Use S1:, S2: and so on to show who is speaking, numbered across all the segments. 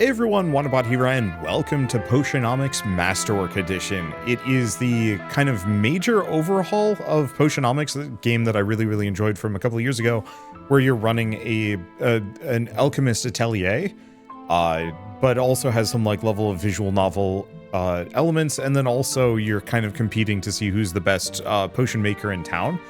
S1: Hey everyone, Wanderbot here, and welcome to Potionomics Masterwork Edition. It is the kind of major overhaul of Potionomics, a game that I really enjoyed from a couple of years ago, where you're running an alchemist atelier, but also has some like level of visual novel elements, and then also you're kind of competing to see who's the best potion maker in town.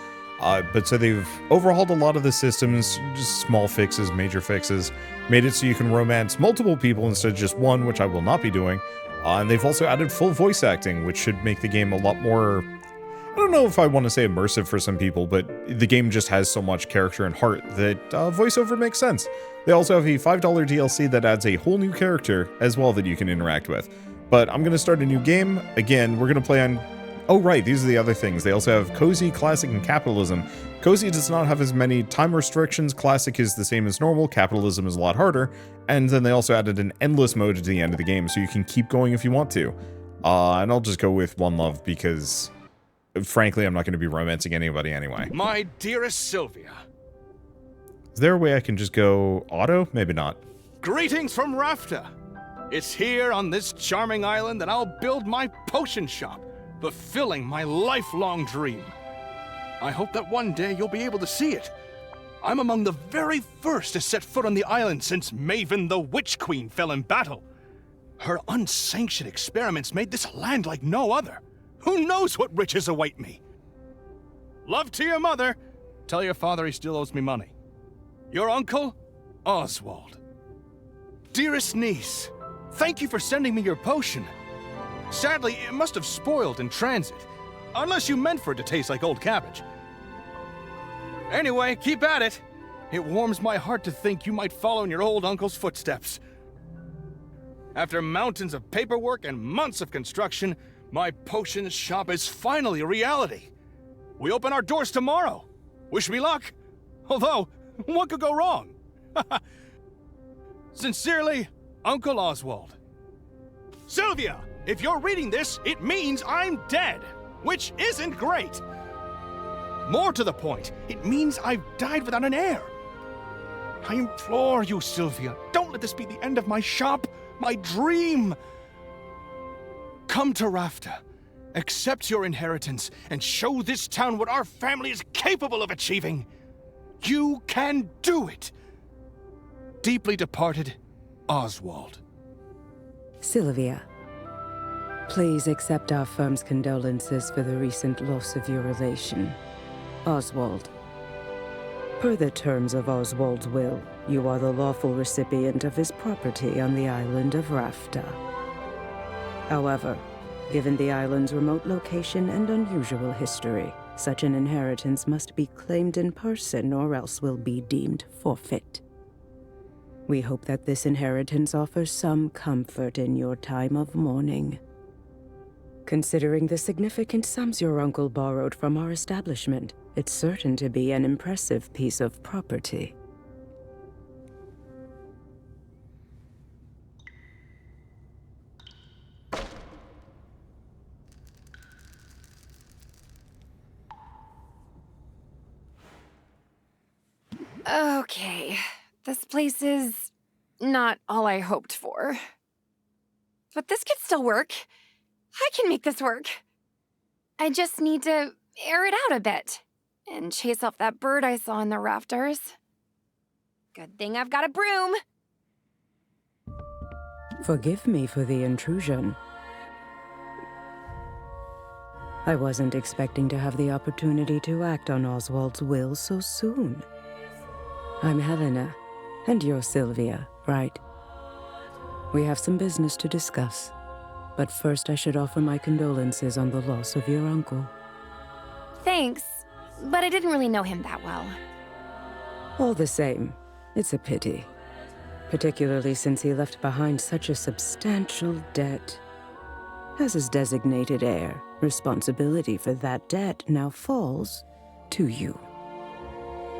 S1: But so they've overhauled a lot of the systems, just small fixes, major fixes, made it so you can romance multiple people instead of just one, which I will not be doing. And they've also added full voice acting, which should make the game a lot more, I don't know if I want to say immersive for some people, but the game just has so much character and heart that voiceover makes sense. They also have a $5 DLC that adds a whole new character as well that you can interact with. But I'm going to start a new game. Again, we're going to play on... Oh right, these are the other things. They also have Cozy, Classic, and Capitalism. Cozy does not have as many time restrictions, Classic is the same as normal, Capitalism is a lot harder, and then they also added an endless mode at the end of the game, so you can keep going if you want to. And I'll just go with One Love, because, frankly, I'm not going to be romancing anybody anyway.
S2: My dearest Sylvia.
S1: Is there a way I can just go auto? Maybe not.
S2: Greetings from Rafta. It's here on this charming island that I'll build my potion shop, fulfilling my lifelong dream. I hope that one day you'll be able to see it. I'm among the very first to set foot on the island since Maven the Witch Queen fell in battle. Her unsanctioned experiments made this land like no other. Who knows what riches await me? Love to your mother. Tell your father he still owes me money. Your uncle, Oswald. Dearest niece, thank you for sending me your potion. Sadly, it must have spoiled in transit, unless you meant for it to taste like old cabbage. Anyway, keep at it. It warms my heart to think you might follow in your old uncle's footsteps. After mountains of paperwork and months of construction, my potion shop is finally a reality. We open our doors tomorrow. Wish me luck. Although, what could go wrong? Sincerely, Uncle Oswald. Sylvia! If you're reading this, it means I'm dead, which isn't great. More to the point, it means I've died without an heir. I implore you, Sylvia, don't let this be the end of my shop, my dream. Come to Rafta, accept your inheritance, and show this town what our family is capable of achieving. You can do it. Deeply departed, Oswald.
S3: Sylvia. Please accept our firm's condolences for the recent loss of your relation, Oswald. Per the terms of Oswald's will, you are the lawful recipient of his property on the island of Rafta. However, given the island's remote location and unusual history, such an inheritance must be claimed in person or else will be deemed forfeit. We hope that this inheritance offers some comfort in your time of mourning. Considering the significant sums your uncle borrowed from our establishment, it's certain to be an impressive piece of property.
S4: Okay, this place is not all I hoped for. But this could still work. I can make this work. I just need to air it out a bit and chase off that bird I saw in the rafters. Good thing I've got a broom.
S3: Forgive me for the intrusion. I wasn't expecting to have the opportunity to act on Oswald's will so soon. I'm Helena, and you're Sylvia, right? We have some business to discuss. But first I should offer my condolences on the loss of your uncle.
S4: Thanks, but I didn't really know him that well.
S3: All the same, it's a pity. Particularly since he left behind such a substantial debt. As his designated heir, responsibility for that debt now falls to you.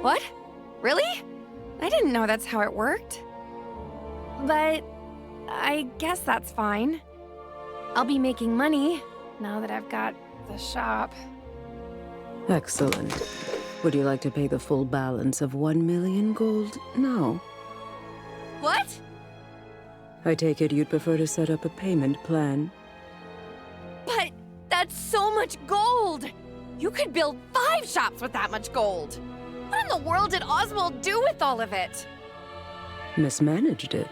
S4: What? Really? I didn't know that's how it worked. But I guess that's fine. I'll be making money now that I've got the shop.
S3: Excellent. Would you like to pay the full balance of 1 million gold now?
S4: What?
S3: I take it you'd prefer to set up a payment plan?
S4: But that's so much gold! You could build 5 shops with that much gold! What in the world did Oswald do with all of it?
S3: Mismanaged it,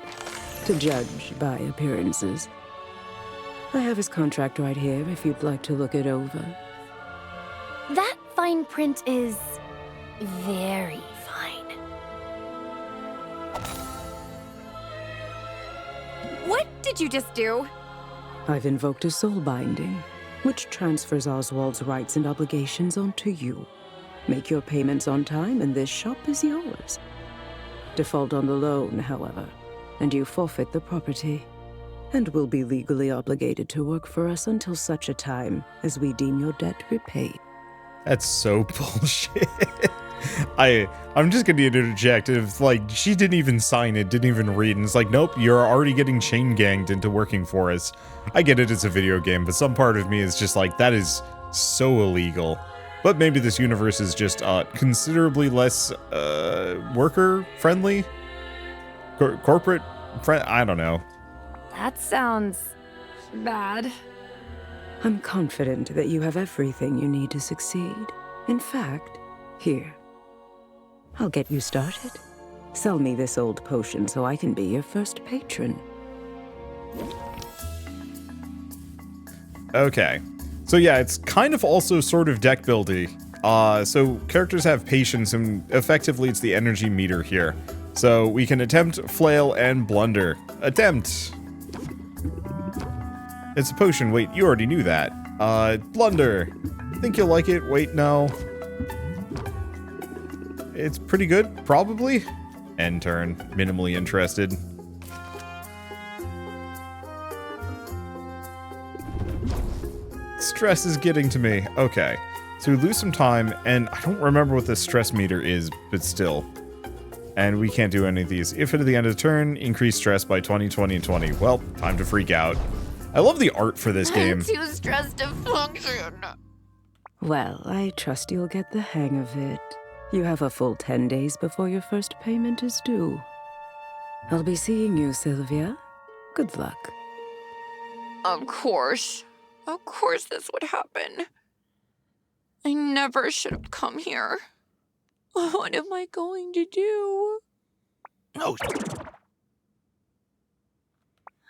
S3: to judge by appearances. I have his contract right here if you'd like to look it over.
S4: That fine print is very fine. What did you just do?
S3: I've invoked a soul binding, which transfers Oswald's rights and obligations onto you. Make your payments on time and this shop is yours. Default on the loan, however, and you forfeit the property, and will be legally obligated to work for us until such a time as we deem your debt repaid.
S1: That's so bullshit. I'm just gonna interject. If like she didn't even sign it, didn't even read, and it's like, nope, you're already getting chain ganged into working for us. I get it, it's a video game, but some part of me is just like, that is so illegal. But maybe this universe is just considerably less worker friendly, corporate friend. I don't know.
S4: That sounds bad.
S3: I'm confident that you have everything you need to succeed. In fact, here. I'll get you started. Sell me this old potion so I can be your first patron.
S1: Okay. So yeah, it's kind of also sort of deck buildy. So characters have patience, and effectively it's the energy meter here. So we can attempt, flail, and blunder. Attempt. It's a potion. Wait, you already knew that. Blunder. Think you'll like it? Wait, no. It's pretty good, probably. End turn. Minimally interested. Stress is getting to me. Okay. So we lose some time, and I don't remember what the stress meter is, but still. And we can't do any of these. If at the end of the turn, increase stress by 20, 20, and 20. Well, time to freak out. I love the art for this game.
S4: I'm too stressed to function.
S3: Well, I trust you'll get the hang of it. You have a full 10 days before your first payment is due. I'll be seeing you, Sylvia. Good luck.
S4: Of course. Of course this would happen. I never should have come here. What am I going to do?
S2: Oh,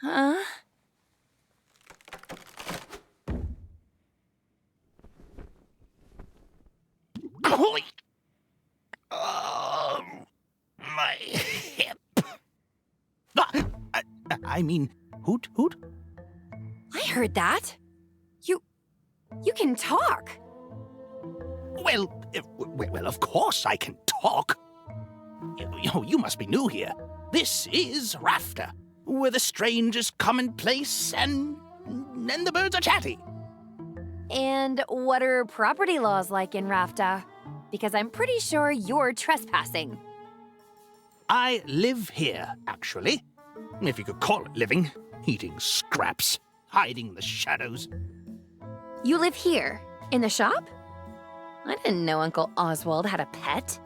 S4: Huh?
S2: holy! My hip. I mean, hoot, hoot.
S4: I heard that. You can talk.
S2: Well, of course I can talk. You must be new here. This is Rafter, where the strangers commonplace and the birds are chatty.
S4: And what are property laws like in Rafta? Because I'm pretty sure you're trespassing.
S2: I live here, actually. If you could call it living. Eating scraps, hiding in the shadows.
S4: You live here, in the shop? I didn't know Uncle Oswald had a pet.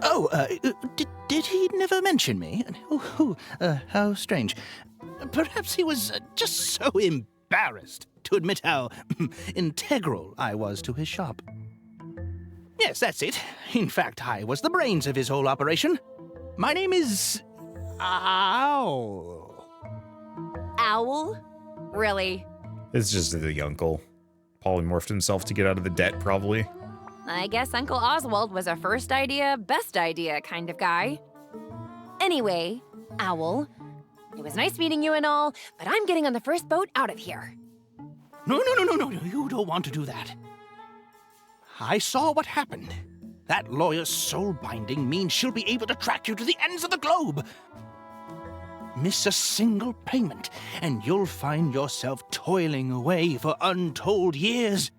S2: Oh, did he never mention me? How strange. Perhaps he was just so embarrassed to admit how integral I was to his shop. Yes, that's it. In fact, I was the brains of his whole operation. My name is... Owl.
S4: Owl? Really?
S1: It's just the uncle. Polymorphed himself to get out of the debt, probably.
S4: I guess Uncle Oswald was a first idea, best idea kind of guy. Anyway, Owl, it was nice meeting you and all, but I'm getting on the first boat out of here.
S2: No, you don't want to do that. I saw what happened. That lawyer's soul binding means she'll be able to track you to the ends of the globe. Miss a single payment, and you'll find yourself toiling away for untold years,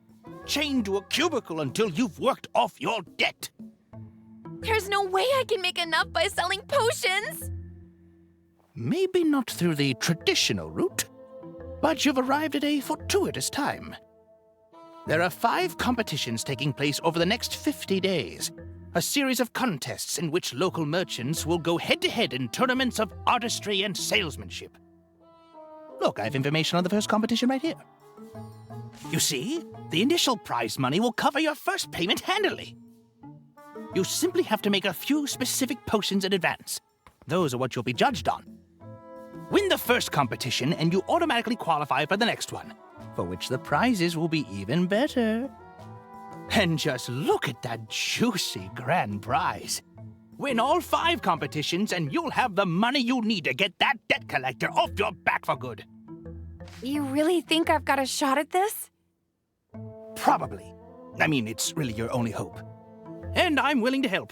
S2: chained to a cubicle until you've worked off your debt.
S4: There's no way I can make enough by selling potions!
S2: Maybe not through the traditional route, but you've arrived at a fortuitous time. There are 5 competitions taking place over the next 50 days.
S5: a series of contests in which local merchants will go head-to-head in tournaments of artistry and salesmanship. Look, I have information on the first competition right here. You see, the initial prize money will cover your first payment handily. You simply have to make a few specific potions in advance. Those are what you'll be judged on. Win the first competition and you automatically qualify for the next one, for which the prizes will be even better. And just look at that juicy grand prize. Win all 5 competitions and you'll have the money you need to get that debt collector off your back for good.
S4: You really think I've got a shot at this?
S5: Probably. I mean, it's really your only hope. And I'm willing to help.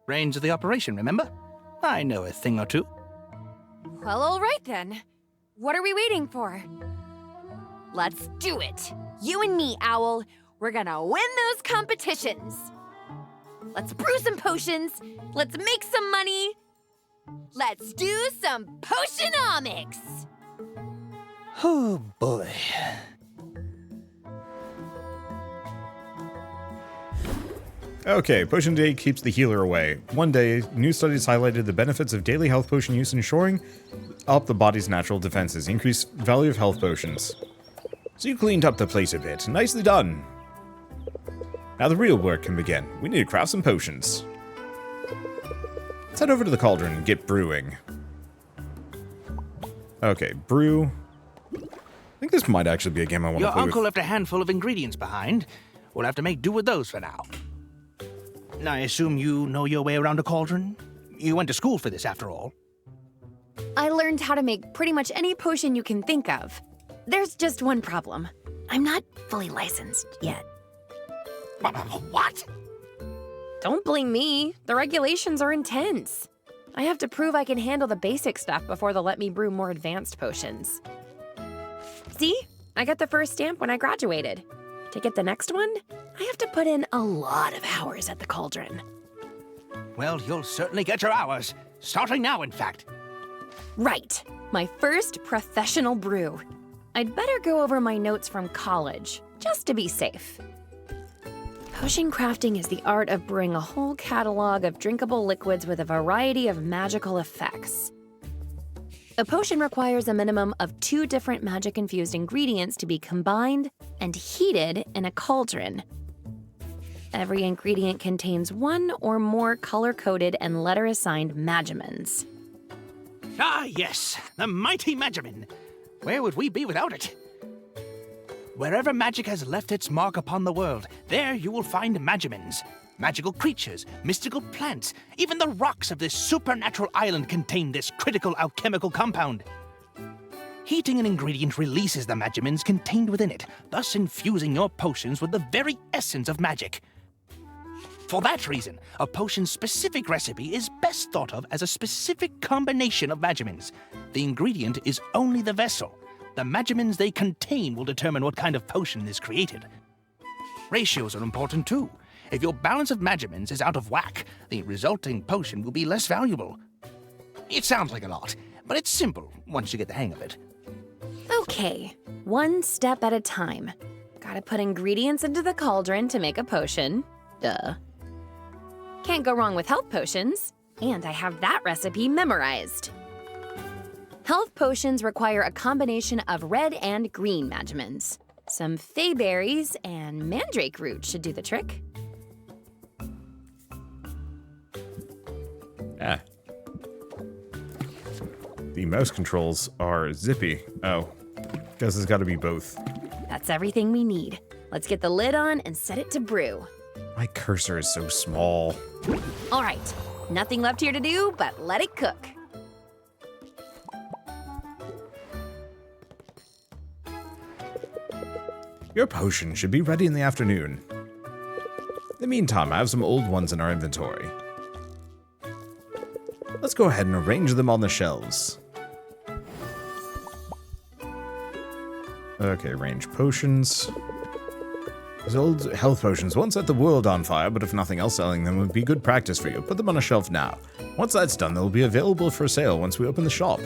S5: Brains of the operation, remember? I know a thing or two.
S4: Well, all right then. What are we waiting for? Let's do it. You and me, Owl. We're gonna win those competitions. Let's brew some potions. Let's make some money. Let's do some Potionomics.
S5: Oh, boy.
S1: Okay, Potion Day keeps the healer away. One day, new studies highlighted the benefits of daily health potion use in shoring up the body's natural defenses, increase value of health potions. So you cleaned up the place a bit. Nicely done. Now the real work can begin. We need to craft some potions. Let's head over to the cauldron and get brewing. Okay, brew. I think this might actually be a game I want to play
S5: Your uncle
S1: with.
S5: left a handful of ingredients behind. We'll have to make do with those for now. I assume you know your way around a cauldron? You went to school for this, after all.
S4: I learned how to make pretty much any potion you can think of. There's just one problem. I'm not fully licensed yet.
S5: What?
S4: Don't blame me. The regulations are intense. I have to prove I can handle the basic stuff before they'll let me brew more advanced potions. See? I got the first stamp when I graduated. To get the next one, I have to put in a lot of hours at the cauldron.
S5: Well, you'll certainly get your hours. Starting now, in fact.
S4: Right. My first professional brew. I'd better go over my notes from college, just to be safe. Potion crafting is the art of brewing a whole catalog of drinkable liquids with a variety of magical effects. A potion requires a minimum of 2 different magic-infused ingredients to be combined and heated in a cauldron. Every ingredient contains 1 or more color-coded and letter-assigned magimins.
S5: Ah, yes, the mighty Magimin. Where would we be without it? Wherever magic has left its mark upon the world, there you will find Magimins. Magical creatures, mystical plants, even the rocks of this supernatural island contain this critical alchemical compound. Heating an ingredient releases the Magimins contained within it, thus infusing your potions with the very essence of magic. For that reason, a potion's specific recipe is best thought of as a specific combination of Magimins. The ingredient is only the vessel. The Magimins they contain will determine what kind of potion is created. Ratios are important too. If your balance of Magimins is out of whack, the resulting potion will be less valuable. It sounds like a lot, but it's simple once you get the hang of it.
S4: Okay, one step at a time. Gotta put ingredients into the cauldron to make a potion. Duh. Can't go wrong with health potions, and I have that recipe memorized. Health potions require a combination of red and green Magimins. Some fey berries and mandrake root should do the trick.
S1: Ah. The mouse controls are zippy. Oh. Guess it's gotta be both.
S4: That's everything we need. Let's get the lid on and set it to brew.
S1: My cursor is so small.
S4: All right, nothing left here to do but let it cook.
S1: Your potion should be ready in the afternoon. In the meantime, I have some old ones in our inventory. Let's go ahead and arrange them on the shelves. Okay, arrange potions. These old health potions won't set the world on fire, but if nothing else, selling them would be good practice for you. Put them on a shelf now. Once that's done, they'll be available for sale once we open the shop.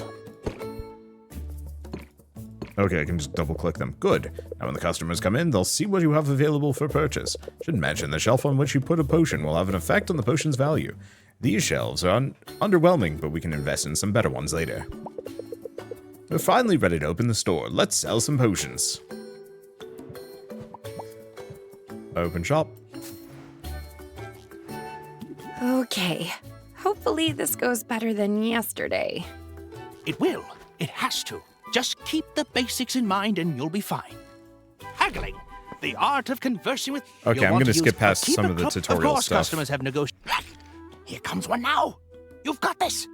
S1: Okay, I can just double click them. Good. Now when the customers come in, they'll see what you have available for purchase. Should mention the shelf on which you put a potion will have an effect on the potion's value. These shelves are underwhelming, but we can invest in some better ones later. We're finally ready to open the store. Let's sell some potions. Open shop.
S4: Okay. Hopefully this goes better than yesterday.
S5: It will. It has to. Just keep the basics in mind and you'll be fine. Haggling, the art of conversing with...
S1: Okay, I'm going to skip past some of the tutorial
S5: of course,
S1: stuff.
S5: Customers have negotiated. Here comes one now. You've got this.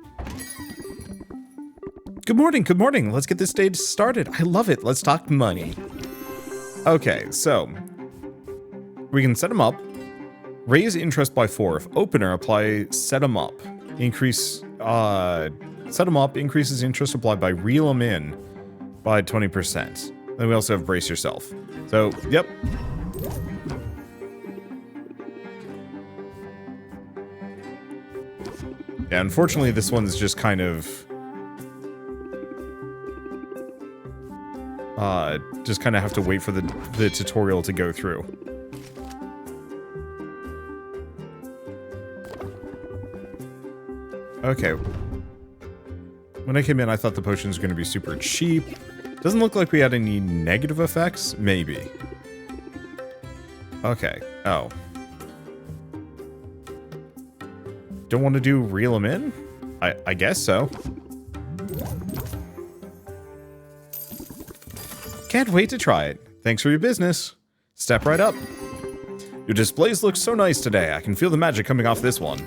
S1: Good morning, good morning. Let's get this stage started. I love it. Let's talk money. Okay, so we can set them up. Raise interest by 4. If opener, apply set them up. Increase, set them up, increases interest applied by reel them in by 20%. Then we also have brace yourself. So, yep. Yeah, unfortunately, this one's just kind of... just kind of have to wait for the tutorial to go through. Okay. When I came in, I thought the potions were going to be super cheap. Doesn't look like we had any negative effects. Maybe. Okay. Oh. Don't want to do reel them in? I guess so. Can't wait to try it. Thanks for your business. Step right up. Your displays look so nice today. I can feel the magic coming off this one.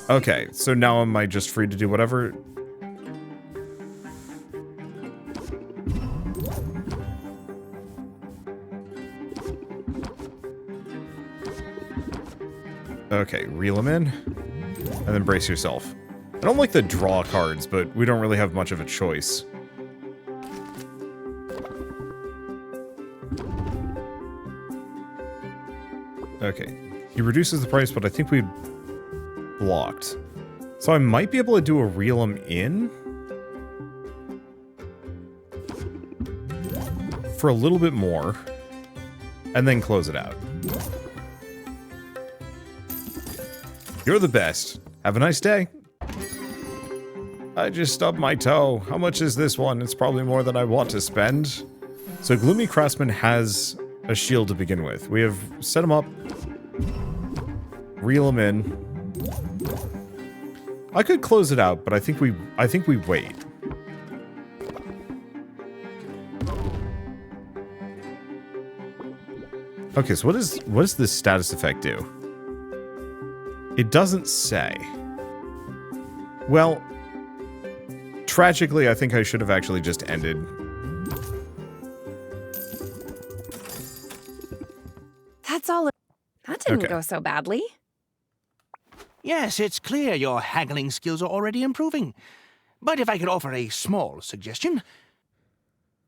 S1: Okay, so now am I just free to do whatever? Okay, reel them in. And then brace yourself. I don't like the draw cards, but we don't really have much of a choice. Okay, he reduces the price, but I think we blocked. So I might be able to do a reel them in for a little bit more and then close it out. You're the best. Have a nice day. I just stubbed my toe. How much is this one? It's probably more than I want to spend. So Gloomy Craftsman has a shield to begin with. We have set him up, reel him in. I could close it out, but I think we wait. Okay, so what does this status effect do? It doesn't say. Well, tragically, I think I should have actually just ended.
S4: That's all. That didn't go so badly.
S5: Yes, it's clear your haggling skills are already improving. But if I could offer a small suggestion.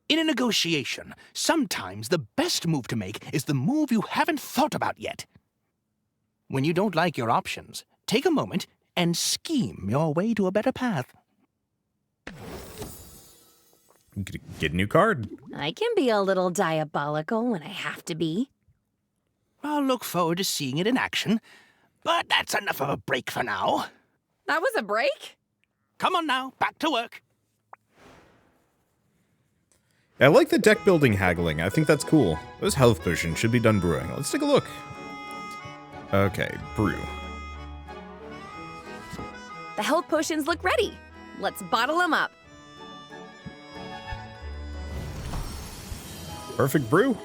S5: In a negotiation, sometimes the best move to make is the move you haven't thought about yet. When you don't like your options, take a moment and scheme your way to a better path.
S1: Get a new card.
S4: I can be a little diabolical when I have to be.
S5: I'll look forward to seeing it in action. But that's enough of a break for now.
S4: That was a break?
S5: Come on now, back to work.
S1: I like the deck building haggling. I think that's cool. Those health potions should be done brewing. Let's take a look. Okay, brew.
S4: The health potions look ready. Let's bottle them up.
S1: Perfect brew.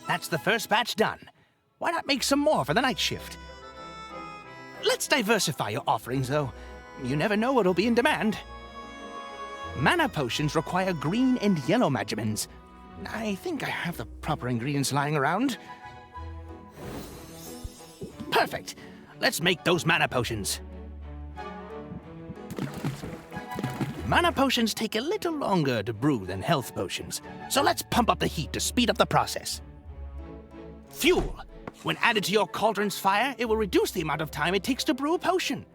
S5: That's the first batch done. Why not make some more for the night shift? Let's diversify your offerings, though. You never know what'll be in demand. Mana potions require green and yellow magimins. I think I have the proper ingredients lying around. Perfect. Let's make those mana potions. Mana potions take a little longer to brew than health potions, so let's pump up the heat to speed up the process. Fuel. When added to your cauldron's fire, it will reduce the amount of time it takes to brew a potion.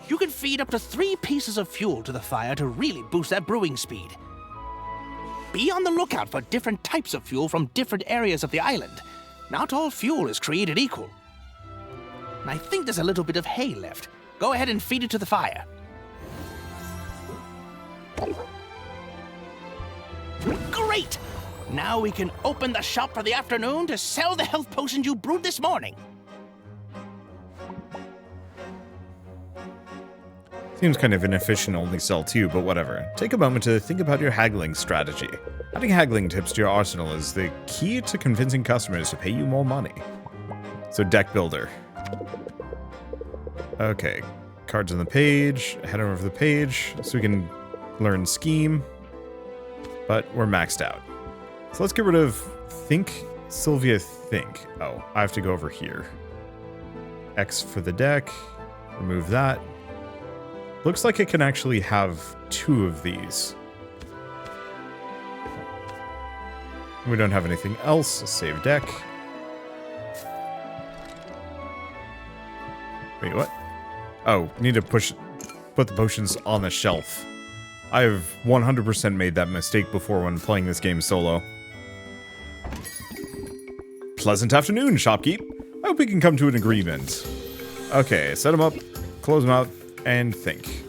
S5: You can feed up to 3 pieces of fuel to the fire to really boost that brewing speed. Be on the lookout for different types of fuel from different areas of the island. Not all fuel is created equal. And I think there's a little bit of hay left. Go ahead and feed it to the fire. Great! Now we can open the shop for the afternoon to sell the health potions you brewed this morning.
S1: Seems kind of inefficient only sell two, but whatever. Take a moment to think about your haggling strategy. Adding haggling tips to your arsenal is the key to convincing customers to pay you more money. So deck builder. Okay, cards on the page, head over the page, so we can learn scheme, but we're maxed out. So let's get rid of think, Sylvia think. Oh, I have to go over here. X for the deck, remove that. Looks like it can actually have two of these. We don't have anything else. Save deck. Wait, what? Oh, need to put the potions on the shelf. I have 100% made that mistake before when playing this game solo. Pleasant afternoon, shopkeep. I hope we can come to an agreement. Okay, set them up, close them out, and think.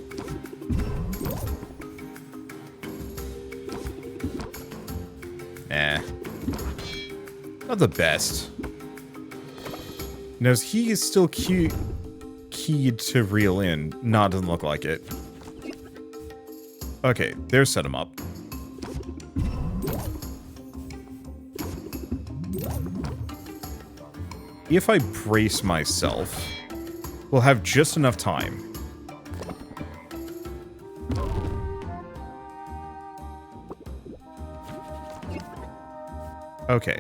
S1: Not the best. Now, is he still keyed to reel in? No, it doesn't look like it. Okay, there's set him up. If I brace myself, we'll have just enough time. Okay,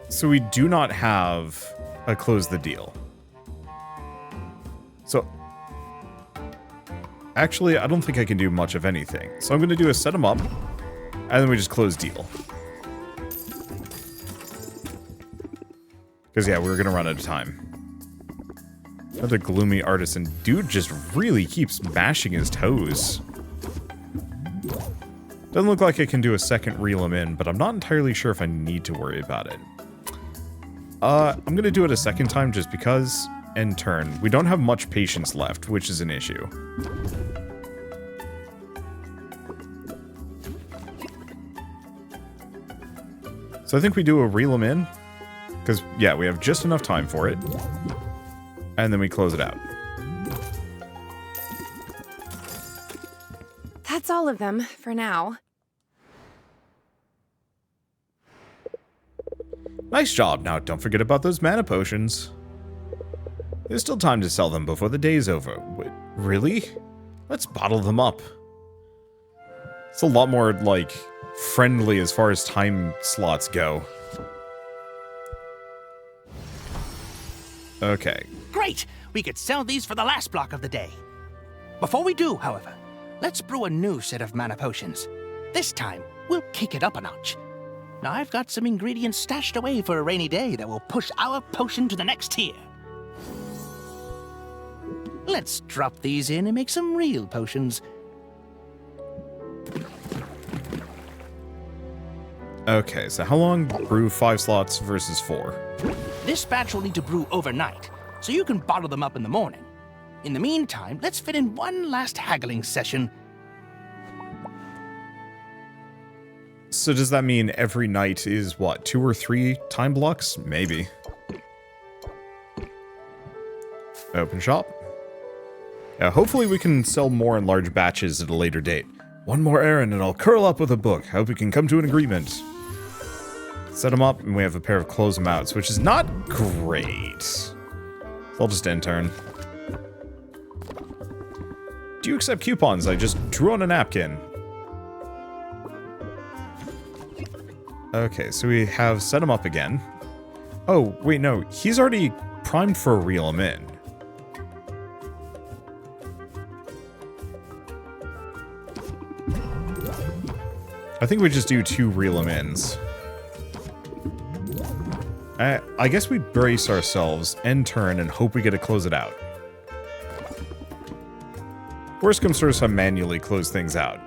S1: so we do not have a close the deal. So, actually, I don't think I can do much of anything. So I'm going to do a set them up, and then we just close deal. Because, yeah, we're going to run out of time. Another gloomy artisan. Dude just really keeps mashing his toes. Doesn't look like I can do a second reel him in, but I'm not entirely sure if I need to worry about it. I'm going to do it a second time just because, end turn. We don't have much patience left, which is an issue. So I think we do a reel him in, because, yeah, we have just enough time for it. And then we close it out.
S4: That's all of them, for now.
S1: Nice job. Now, don't forget about those mana potions. There's still time to sell them before the day's over. Wait, really? Let's bottle them up. It's a lot more, like, friendly as far as time slots go. Okay.
S5: Great! We could sell these for the last block of the day. Before we do, however, let's brew a new set of mana potions. This time, we'll kick it up a notch. Now, I've got some ingredients stashed away for a rainy day that will push our potion to the next tier. Let's drop these in and make some real potions.
S1: Okay, so how long brew 5 slots versus 4?
S5: This batch will need to brew overnight, so you can bottle them up in the morning. In the meantime, let's fit in one last haggling session.
S1: So does that mean every night is, what, 2 or 3 time blocks? Maybe. Open shop. Hopefully we can sell more in large batches at a later date. One more errand and I'll curl up with a book. Hope we can come to an agreement. Set them up and we have a pair of close them outs, which is not great. So I'll just end turn. Do you accept coupons? I just drew on a napkin. Okay, so we have set him up again. Oh, wait, no. He's already primed for a reel him in. I think we just do 2 reel him ins. I guess we brace ourselves, end turn, and hope we get to close it out. Worst comes first, I manually close things out.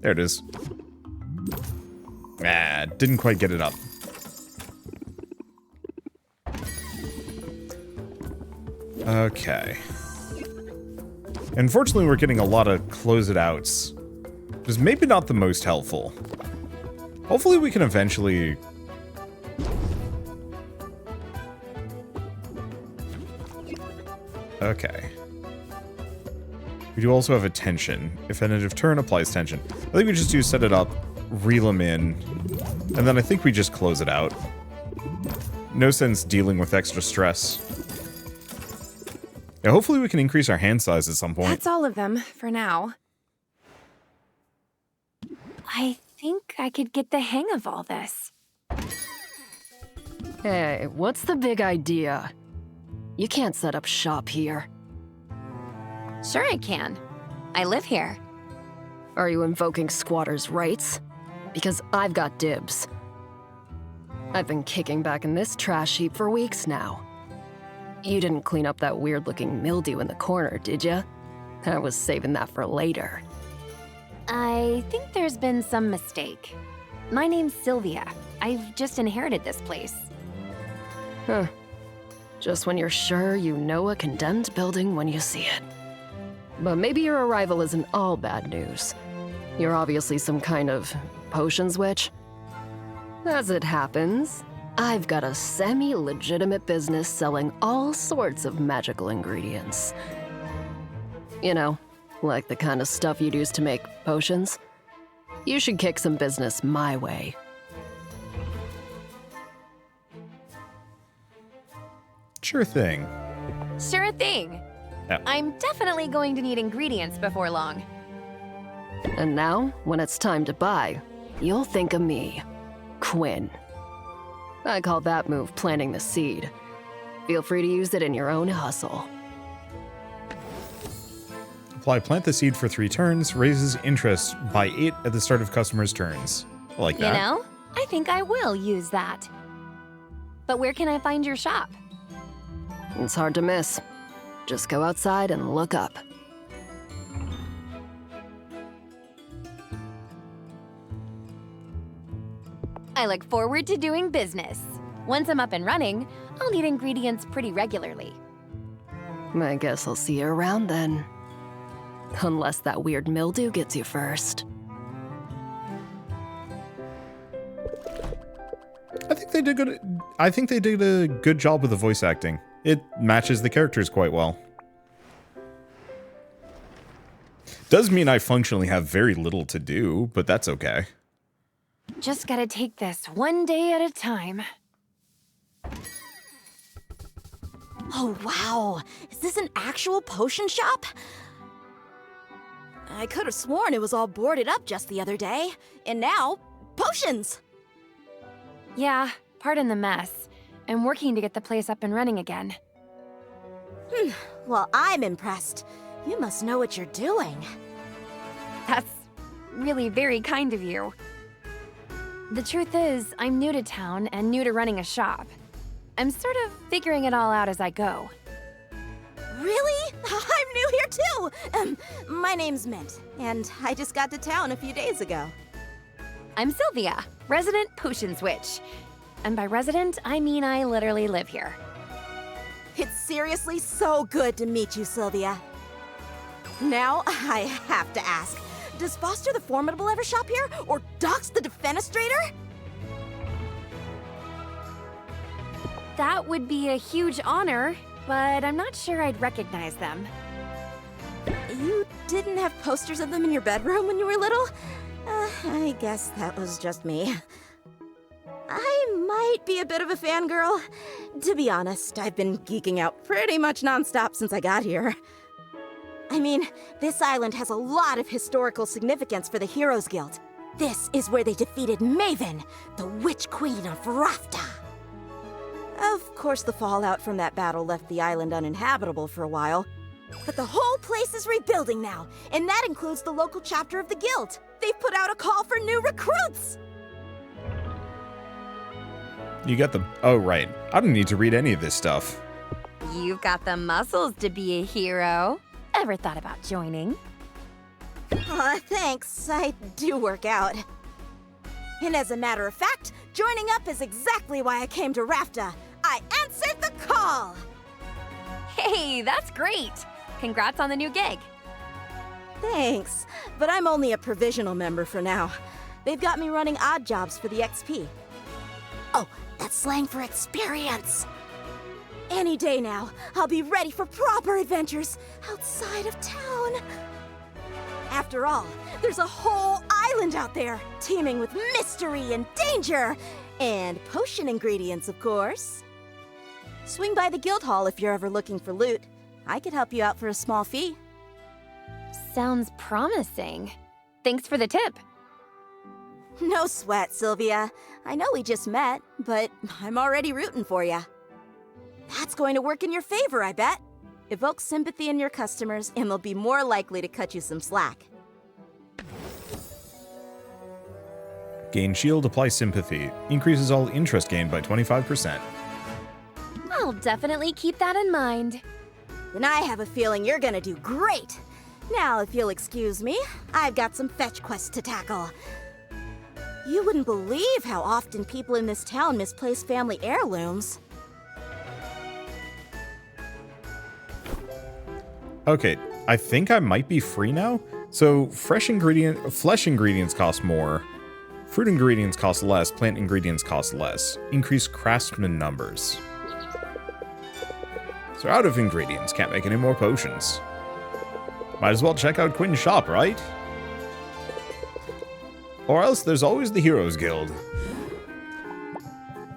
S1: There it is. Ah, didn't quite get it up. Okay. Unfortunately, we're getting a lot of close it outs, which is maybe not the most helpful. Hopefully we can eventually... Okay. We do also have a tension. If end of turn applies tension. I think we just do set it up, reel them in, and then I think we just close it out. No sense dealing with extra stress. Yeah, hopefully we can increase our hand size at some point.
S4: That's all of them for now. I think I could get the hang of all this.
S6: Hey, what's the big idea? You can't set up shop here.
S4: Sure I can. I live here.
S6: Are you invoking squatters' rights? Because I've got dibs. I've been kicking back in this trash heap for weeks now. You didn't clean up that weird-looking mildew in the corner, did ya? I was saving that for later.
S4: I think there's been some mistake. My name's Sylvia. I've just inherited this place.
S6: Huh. Just when you're sure you know a condemned building when you see it. But maybe your arrival isn't all bad news. You're obviously some kind of potions witch. As it happens, I've got a semi-legitimate business selling all sorts of magical ingredients. You know, like the kind of stuff you'd use to make potions. You should kick some business my way.
S1: Sure thing.
S4: Sure thing.
S1: Yeah.
S4: I'm definitely going to need ingredients before long.
S6: And now, when it's time to buy, you'll think of me, Quinn. I call that move planting the seed. Feel free to use it in your own hustle.
S1: Apply plant the seed for 3 turns, raises interest by 8 at the start of customers' turns. I like that.
S4: You know, I think I will use that. But where can I find your shop?
S6: It's hard to miss. Just go outside and look up.
S4: I look forward to doing business. Once I'm up and running, I'll need ingredients pretty regularly.
S6: I guess I'll see you around then. Unless that weird mildew gets you first.
S1: I think they did a good job with the voice acting. It matches the characters quite well. Does mean I functionally have very little to do, but that's okay.
S4: Just gotta take this one day at a time.
S7: Oh, wow. Is this an actual potion shop? I could have sworn it was all boarded up just the other day. And now, potions!
S4: Yeah, pardon the mess. I'm working to get the place up and running again.
S7: Well, I'm impressed. You must know what you're doing.
S4: That's really very kind of you. The truth is, I'm new to town and new to running a shop. I'm sort of figuring it all out as I go.
S7: Really? I'm new here too! My name's Mint, and I just got to town a few days ago.
S4: I'm Sylvia, resident potions witch. And by resident, I mean I literally live here.
S7: It's seriously so good to meet you, Sylvia. Now, I have to ask, does Foster the Formidable ever shop here? Or Dox the Defenestrator?
S4: That would be a huge honor, but I'm not sure I'd recognize them.
S7: You didn't have posters of them in your bedroom when you were little? I guess that was just me. I might be a bit of a fangirl. To be honest, I've been geeking out pretty much nonstop since I got here. I mean, this island has a lot of historical significance for the Heroes Guild. This is where they defeated Maven, the Witch Queen of Rafta. Of course, the fallout from that battle left the island uninhabitable for a while. But the whole place is rebuilding now, and that includes the local chapter of the guild. They've put out a call for new recruits!
S1: You got them. Oh, right. I don't need to read any of this stuff.
S4: You've got the muscles to be a hero. Ever thought about joining?
S7: Thanks. I do work out. And as a matter of fact, joining up is exactly why I came to Rafta. I answered the call!
S4: Hey, that's great! Congrats on the new gig.
S7: Thanks, but I'm only a provisional member for now. They've got me running odd jobs for the XP. Oh, that's slang for experience. Any day now, I'll be ready for proper adventures outside of town. After all, there's a whole island out there, teeming with mystery and danger. And potion ingredients, of course. Swing by the guild hall if you're ever looking for loot. I could help you out for a small fee.
S4: Sounds promising. Thanks for the tip.
S7: No sweat, Sylvia. I know we just met, but I'm already rooting for you. That's going to work in your favor, I bet. Evoke sympathy in your customers, and they'll be more likely to cut you some slack.
S1: Gain shield, apply sympathy. Increases all interest gained by 25%.
S4: I'll definitely keep that in mind.
S7: Then I have a feeling you're gonna do great. Now, if you'll excuse me, I've got some fetch quests to tackle. You wouldn't believe how often people in this town misplace family heirlooms.
S1: Okay, I think I might be free now. So flesh ingredients cost more. Fruit ingredients cost less. Plant ingredients cost less. Increase craftsman numbers. So out of ingredients, can't make any more potions. Might as well check out Quinn's shop, right? Or else there's always the Heroes Guild.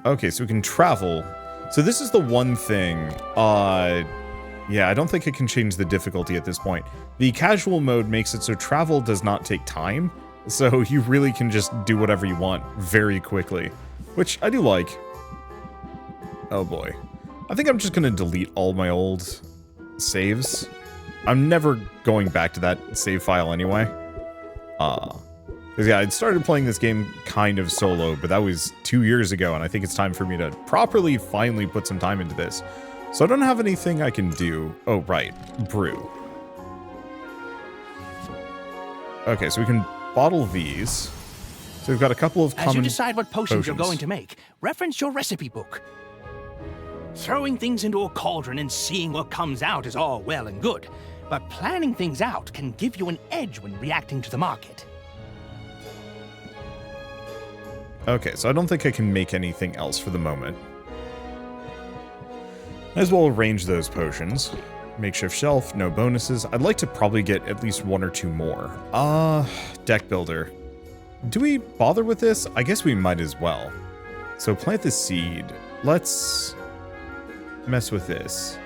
S1: Okay, so we can travel. So this is the one thing, yeah, I don't think it can change the difficulty at this point. The casual mode makes it so travel does not take time, so you really can just do whatever you want very quickly, which I do like. Oh boy. I think I'm just gonna delete all my old saves. I'm never going back to that save file anyway. Because yeah, I'd started playing this game kind of solo, but that was 2 years ago, and I think it's time for me to properly finally put some time into this. So I don't have anything I can do. Oh, right. Brew. Okay, so we can bottle these. So we've got a couple of common
S5: As you decide what potions you're
S1: potions.
S5: going to make, reference your recipe book. Throwing things into a cauldron and seeing what comes out is all well and good, but planning things out can give you an edge when reacting to the market.
S1: Okay, so I don't think I can make anything else for the moment. Might as well arrange those potions. Makeshift shelf, no bonuses. I'd like to probably get at least 1 or 2 more. Deck builder. Do we bother with this? I guess we might as well. So plant the seed. Let's mess with this.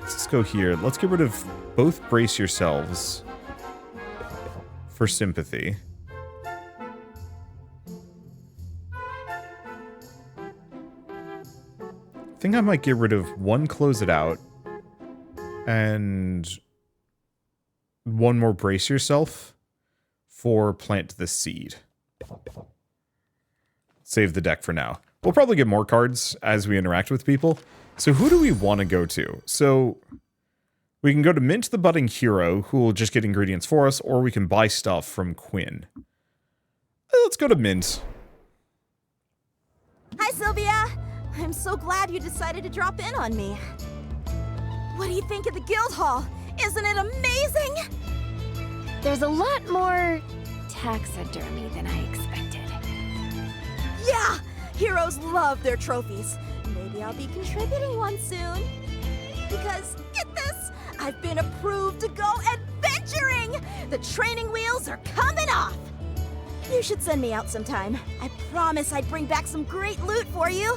S1: Let's go here. Let's get rid of both brace yourselves for sympathy. I think I might get rid of 1 close it out and 1 more brace yourself for plant the seed. Save the deck for now. We'll probably get more cards as we interact with people. So who do we want to go to? So we can go to Mint the Budding Hero, who will just get ingredients for us, or we can buy stuff from Quinn. Let's go to Mint.
S7: Hi, Sylvia! I'm so glad you decided to drop in on me. What do you think of the guild hall? Isn't it amazing?
S4: There's a lot more taxidermy than I expected.
S7: Yeah! Heroes love their trophies. Maybe I'll be contributing one soon. Because, get this, I've been approved to go adventuring! The training wheels are coming off! You should send me out sometime. I promise I'd bring back some great loot for you.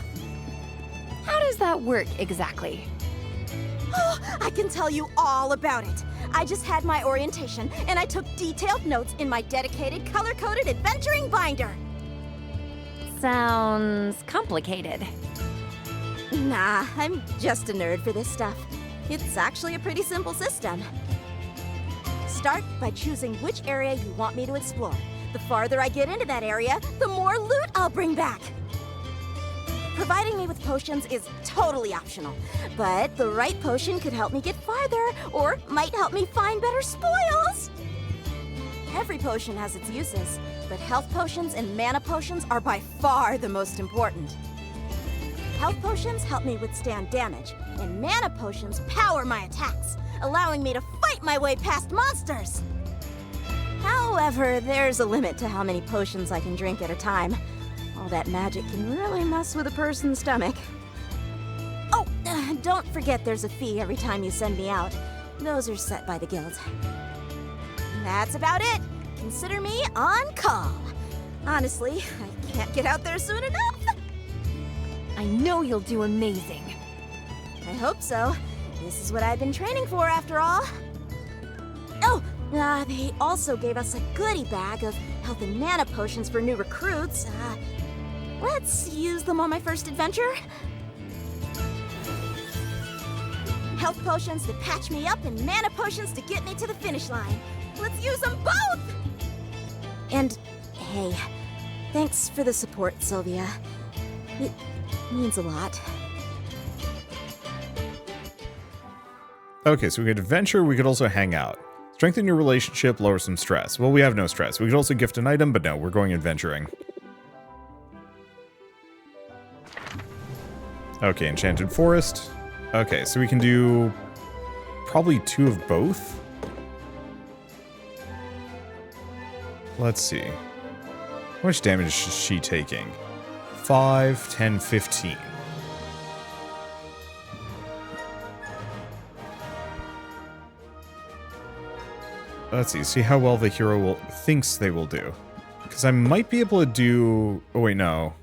S4: How does that work exactly?
S7: Oh, I can tell you all about it. I just had my orientation, and I took detailed notes in my dedicated color-coded adventuring binder.
S4: Sounds complicated.
S7: Nah, I'm just a nerd for this stuff. It's actually a pretty simple system. Start by choosing which area you want me to explore. The farther I get into that area, the more loot I'll bring back. Providing me with potions is totally optional, but the right potion could help me get farther, or might help me find better spoils. Every potion has its uses, but health potions and mana potions are by far the most important. Health potions help me withstand damage, and mana potions power my attacks, allowing me to fight my way past monsters. However, there's a limit to how many potions I can drink at a time. All that magic can really mess with a person's stomach. Oh, don't forget there's a fee every time you send me out. Those are set by the guild. That's about it. Consider me on call. Honestly, I can't get out there soon enough.
S4: I know you'll do amazing.
S7: I hope so. This is what I've been training for, after all. Oh, they also gave us a goodie bag of health and mana potions for new recruits. Let's use them on my first adventure. Health potions to patch me up and mana potions to get me to the finish line. Let's use them both! And, hey, thanks for the support, Sylvia. It means a lot.
S1: Okay, so we could adventure, we could also hang out. Strengthen your relationship, lower some stress. Well, we have no stress. We could also gift an item, but no, we're going adventuring. Okay, Enchanted Forest. Okay, so we can do probably 2 of both. Let's see. How much damage is she taking? 5, 10, 15. Let's see how well the hero thinks they will do. Because I might be able to do... Oh, wait, no.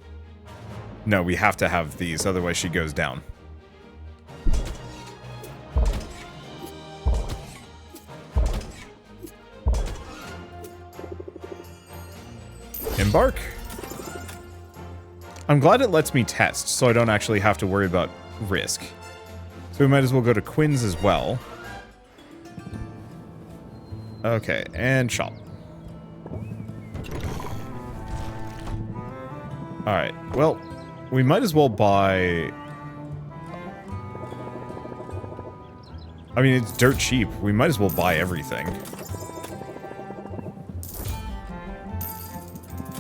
S1: No, we have to have these, otherwise she goes down. Embark. I'm glad it lets me test, so I don't actually have to worry about risk. So we might as well go to Quinn's as well. Okay, and shop. Alright, well, we might as well buy... I mean, it's dirt cheap. We might as well buy everything.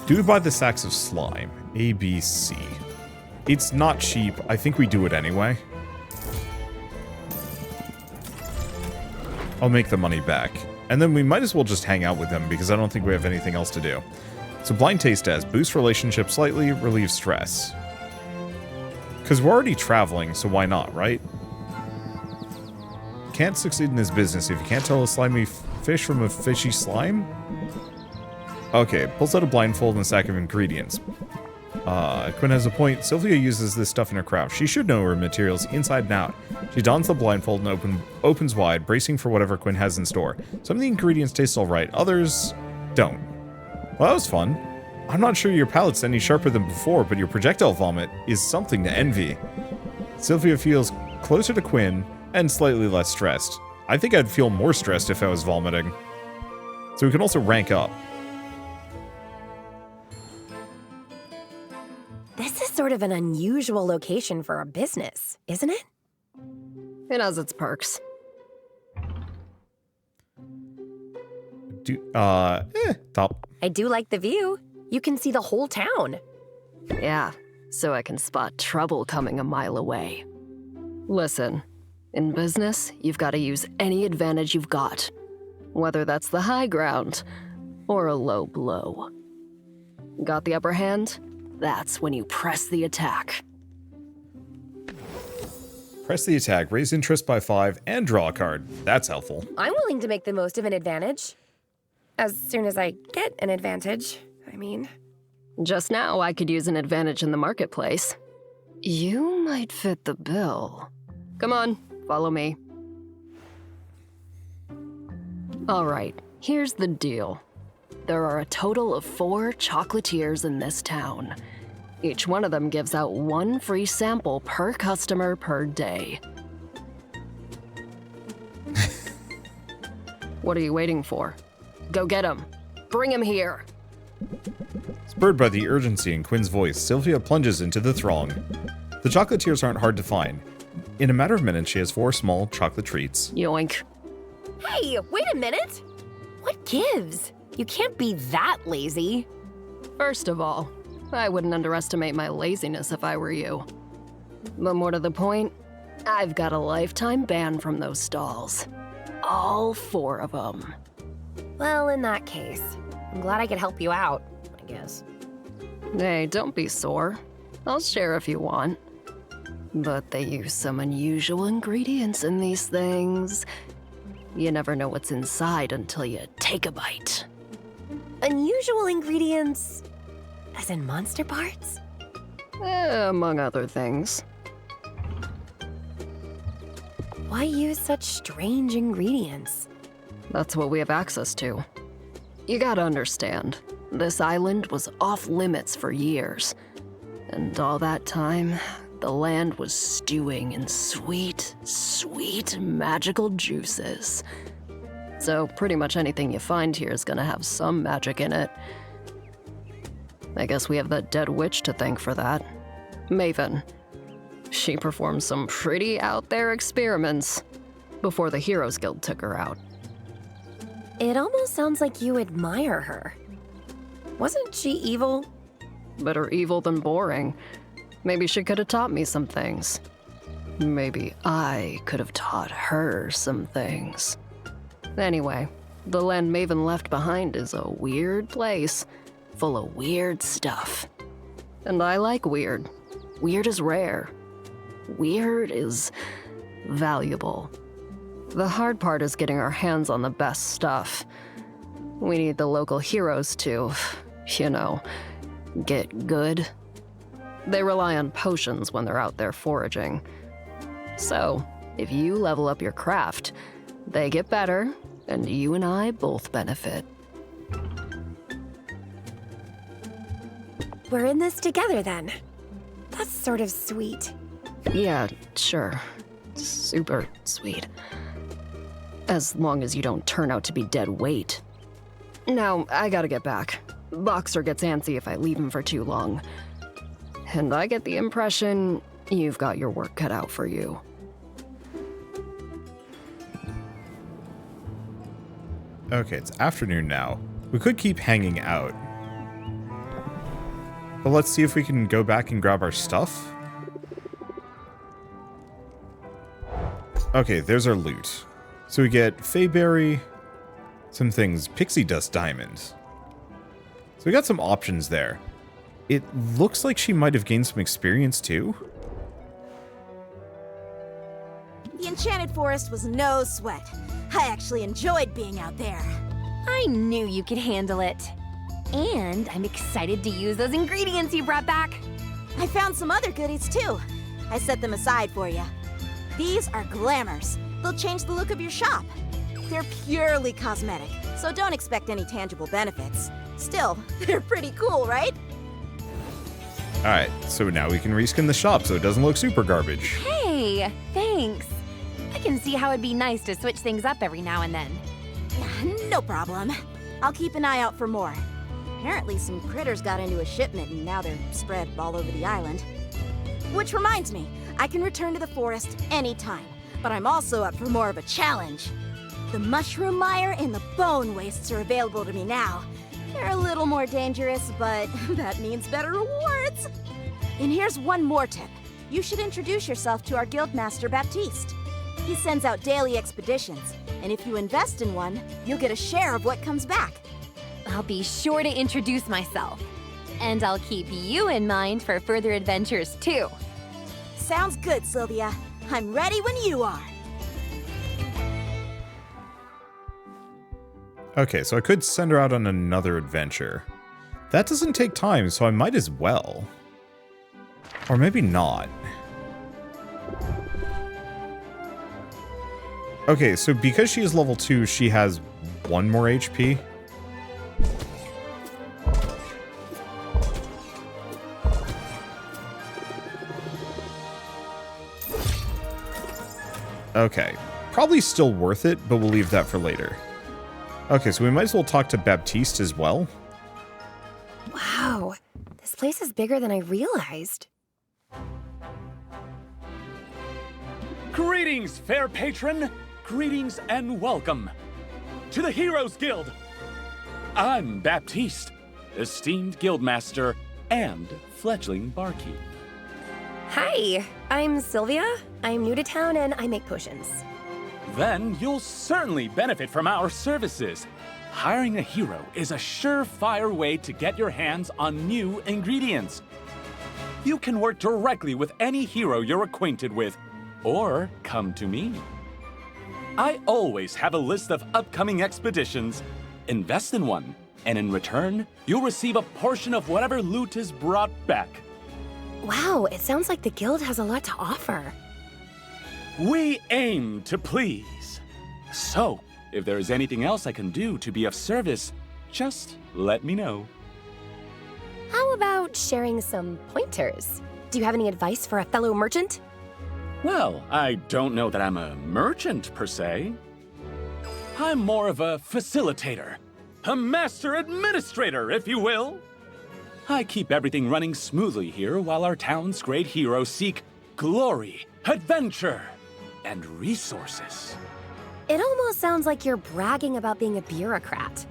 S1: Do we buy the sacks of slime? A, B, C. It's not cheap. I think we do it anyway. I'll make the money back. And then we might as well just hang out with them because I don't think we have anything else to do. So blind taste test. Boost relationship slightly, relieve stress. Because we're already traveling, so why not, right? Can't succeed in this business if you can't tell a slimy fish from a fishy slime? Okay, pulls out a blindfold and a sack of ingredients. Quinn has a point. Sylvia uses this stuff in her craft. She should know her materials inside and out. She dons the blindfold and opens wide, bracing for whatever Quinn has in store. Some of the ingredients taste alright, others don't. Well, that was fun. I'm not sure your palate's any sharper than before, but your projectile vomit is something to envy. Sylvia feels closer to Quinn and slightly less stressed. I think I'd feel more stressed if I was vomiting. So we can also rank up.
S4: This is sort of an unusual location for a business, isn't it?
S6: It has its perks.
S1: Top.
S4: I do like the view. You can see the whole town.
S6: Yeah, so I can spot trouble coming a mile away. Listen, in business, you've got to use any advantage you've got. Whether that's the high ground or a low blow. Got the upper hand? That's when you press the attack.
S1: Press the attack, raise interest by 5, and draw a card. That's helpful.
S4: I'm willing to make the most of an advantage. As soon as I get an advantage, I mean.
S6: Just now, I could use an advantage in the marketplace. You might fit the bill. Come on, follow me. All right, here's the deal. There are a total of 4 chocolatiers in this town. Each one of them gives out 1 free sample per customer per day. What are you waiting for? Go get him. Bring him here.
S1: Spurred by the urgency in Quinn's voice, Sylvia plunges into the throng. The chocolatiers aren't hard to find. In a matter of minutes, she has 4 small chocolate treats.
S6: Yoink.
S4: Hey, wait a minute! What gives? You can't be that lazy.
S6: First of all, I wouldn't underestimate my laziness if I were you. But more to the point, I've got a lifetime ban from those stalls. All 4 of them.
S4: Well, in that case, I'm glad I could help you out, I guess.
S6: Hey, don't be sore. I'll share if you want. But they use some unusual ingredients in these things. You never know what's inside until you take a bite.
S4: Unusual ingredients? As in monster parts?
S6: Among other things.
S4: Why use such strange ingredients?
S6: That's what we have access to. You gotta understand, this island was off limits for years. And all that time, the land was stewing in sweet, sweet magical juices. So pretty much anything you find here is gonna have some magic in it. I guess we have that dead witch to thank for that. Maven. She performed some pretty out there experiments before the Heroes Guild took her out.
S4: It almost sounds like you admire her. Wasn't she evil?
S6: Better evil than boring. Maybe she could have taught me some things. Maybe I could have taught her some things. Anyway, the land Maven left behind is a weird place, full of weird stuff. And I like weird. Weird is rare. Weird is valuable. The hard part is getting our hands on the best stuff. We need the local heroes to, get good. They rely on potions when they're out there foraging. So, if you level up your craft, they get better, and you and I both benefit.
S4: We're in this together then. That's sort of sweet.
S6: Yeah, sure. Super sweet. As long as you don't turn out to be dead weight. Now, I gotta get back. Boxer gets antsy if I leave him for too long. And I get the impression you've got your work cut out for you.
S1: Okay, it's afternoon now. We could keep hanging out. But let's see if we can go back and grab our stuff. Okay, there's our loot. So we get Fayberry, some things, Pixie Dust Diamond. So we got some options there. It looks like she might have gained some experience too.
S7: The Enchanted Forest was no sweat. I actually enjoyed being out there.
S4: I knew you could handle it. And I'm excited to use those ingredients you brought back.
S7: I found some other goodies too. I set them aside for you. These are glamours. They'll change the look of your shop. They're purely cosmetic, so don't expect any tangible benefits. Still, they're pretty cool, right?
S1: Alright, so now we can reskin the shop so it doesn't look super garbage.
S4: Hey, thanks. I can see how it'd be nice to switch things up every now and then.
S7: No problem. I'll keep an eye out for more. Apparently some critters got into a shipment and now they're spread all over the island. Which reminds me, I can return to the forest anytime, but I'm also up for more of a challenge. The mushroom mire and the bone wastes are available to me now. They're a little more dangerous, but that means better rewards. And here's one more tip. You should introduce yourself to our guildmaster Baptiste. He sends out daily expeditions, and if you invest in one, you'll get a share of what comes back.
S4: I'll be sure to introduce myself. And I'll keep you in mind for further adventures too.
S7: Sounds good, Sylvia. I'm ready when you are.
S1: Okay, so I could send her out on another adventure. That doesn't take time, so I might as well. Or maybe not. Okay, so because she is level 2, she has 1 more HP. Okay, probably still worth it, but we'll leave that for later. Okay, so we might as well talk to Baptiste as well.
S4: Wow, this place is bigger than I realized.
S8: Greetings, fair patron. Greetings and welcome to the Heroes Guild. I'm Baptiste, esteemed guildmaster and fledgling barkeep.
S9: Hi, I'm Sylvia. I'm new to town and I make potions.
S8: Then you'll certainly benefit from our services. Hiring a hero is a surefire way to get your hands on new ingredients. You can work directly with any hero you're acquainted with, or come to me. I always have a list of upcoming expeditions. Invest in one, and in return, you'll receive a portion of whatever loot is brought back.
S9: Wow, it sounds like the guild has a lot to offer.
S8: We aim to please. So, if there is anything else I can do to be of service, just let me know.
S9: How about sharing some pointers? Do you have any advice for a fellow merchant?
S8: Well, I don't know that I'm a merchant per se. I'm more of a facilitator. A master administrator, if you will. I keep everything running smoothly here while our town's great heroes seek glory, adventure, and resources.
S9: It almost sounds like you're bragging about being a bureaucrat.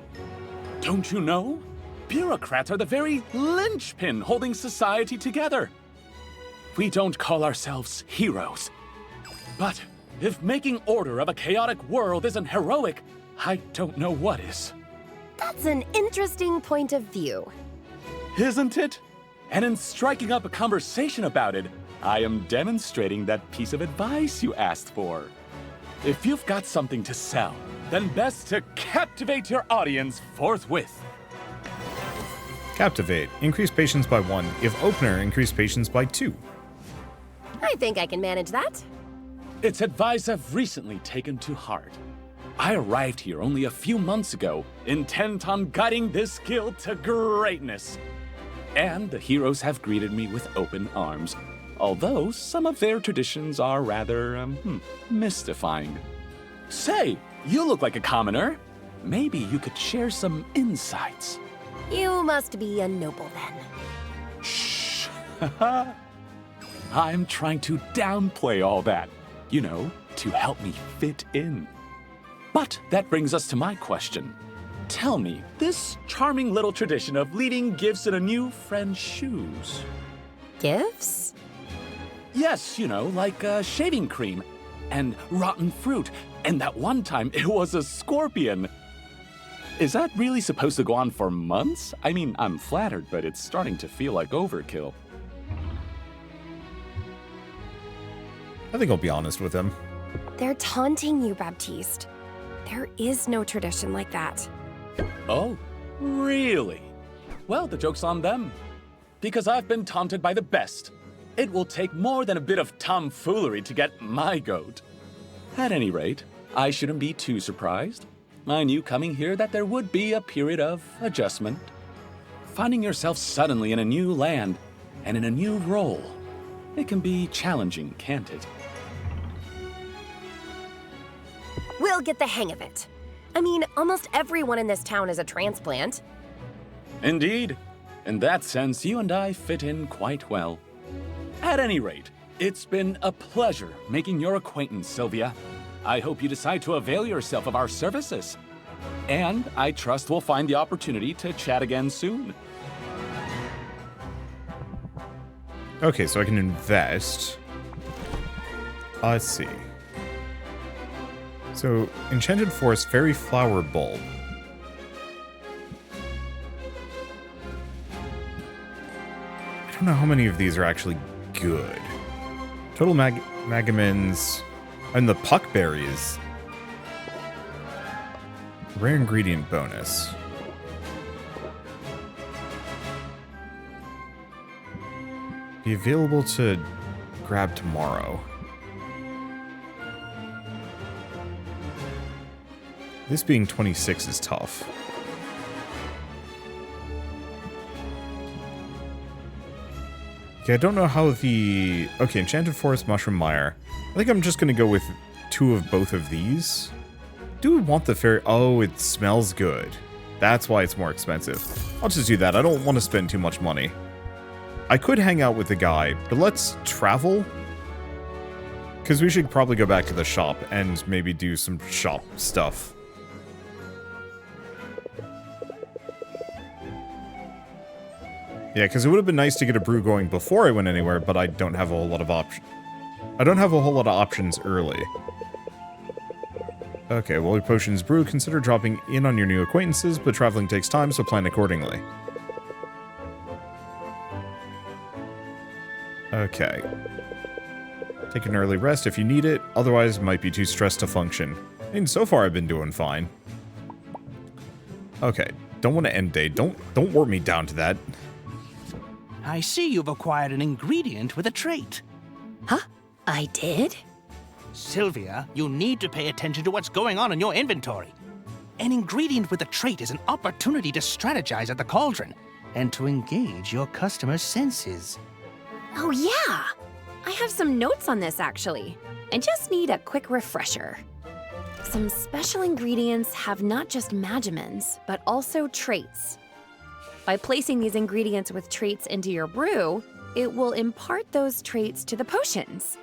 S8: Don't you know? Bureaucrats are the very linchpin holding society together. We don't call ourselves heroes. But if making order of a chaotic world isn't heroic, I don't know what is.
S9: That's an interesting point of view.
S8: Isn't it? And in striking up a conversation about it, I am demonstrating that piece of advice you asked for. If you've got something to sell, then best to captivate your audience forthwith.
S1: Captivate. Increase patience by 1. If opener, increase patience by 2.
S9: I think I can manage that.
S8: It's advice I've recently taken to heart. I arrived here only a few months ago, intent on guiding this guild to greatness. And the heroes have greeted me with open arms, although some of their traditions are rather, mystifying. Say, you look like a commoner. Maybe you could share some insights.
S9: You must be a noble then.
S8: Shh. I'm trying to downplay all that, you know, to help me fit in. But that brings us to my question. Tell me, this charming little tradition of leaving gifts in a new friend's shoes.
S9: Gifts?
S8: Yes, you know, like shaving cream and rotten fruit, and that one time it was a scorpion. Is that really supposed to go on for months? I mean, I'm flattered, but it's starting to feel like overkill.
S1: I think I'll be honest with him.
S9: They're taunting you, Baptiste. There is no tradition like that.
S8: Oh, really? Well, the joke's on them. Because I've been taunted by the best. It will take more than a bit of tomfoolery to get my goat. At any rate, I shouldn't be too surprised. I knew coming here that there would be a period of adjustment. Finding yourself suddenly in a new land and in a new role, it can be challenging, can't it?
S9: We'll get the hang of it. I mean, almost everyone in this town is a transplant.
S8: Indeed. In that sense, you and I fit in quite well. At any rate, it's been a pleasure making your acquaintance, Sylvia. I hope you decide to avail yourself of our services. And I trust we'll find the opportunity to chat again soon.
S1: Okay, so I can invest. Let's see. So, Enchanted Forest Fairy Flower Bulb. I don't know how many of these are actually good. Total Magamins and the Puckberries. Rare ingredient bonus. Be available to grab tomorrow. This being 26 is tough. Okay, I don't know how the... Okay, Enchanted Forest Mushroom Mire. I think I'm just going to go with 2 of both of these. Do we want the fairy... Oh, it smells good. That's why it's more expensive. I'll just do that. I don't want to spend too much money. I could hang out with the guy, but let's travel. Because we should probably go back to the shop and maybe do some shop stuff. Yeah, because it would have been nice to get a brew going before I went anywhere, but I don't have a whole lot of options early. Okay, well, your potions brew. Consider dropping in on your new acquaintances, but traveling takes time, so plan accordingly. Okay. Take an early rest if you need it, otherwise might be too stressed to function. I mean, so far I've been doing fine. Okay, don't want to end day. Don't warp me down to that.
S5: I see you've acquired an ingredient with a trait.
S9: Huh? I did?
S5: Sylvia, you need to pay attention to what's going on in your inventory. An ingredient with a trait is an opportunity to strategize at the cauldron and to engage your customers' senses.
S4: Oh, yeah! I have some notes on this, actually. I just need a quick refresher. Some special ingredients have not just magimins, but also traits. By placing these ingredients with traits into your brew, it will impart those traits to the potions.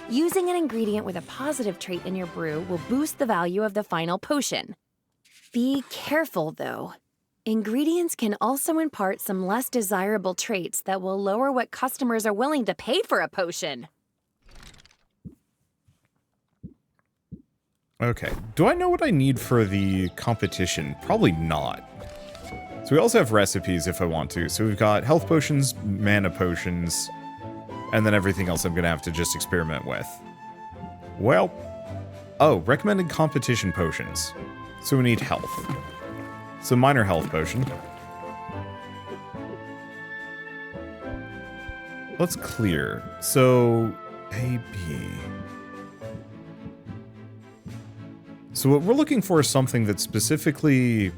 S4: Using an ingredient with a positive trait in your brew will boost the value of the final potion. Be careful, though. Ingredients can also impart some less desirable traits that will lower what customers are willing to pay for a potion.
S1: Okay, do I know what I need for the competition? Probably not. So we also have recipes if I want to. So we've got health potions, mana potions, and then everything else I'm going to have to just experiment with. Well, oh, recommended competition potions. So we need health. So minor health potion. Let's clear. So A, B. So what we're looking for is something that specifically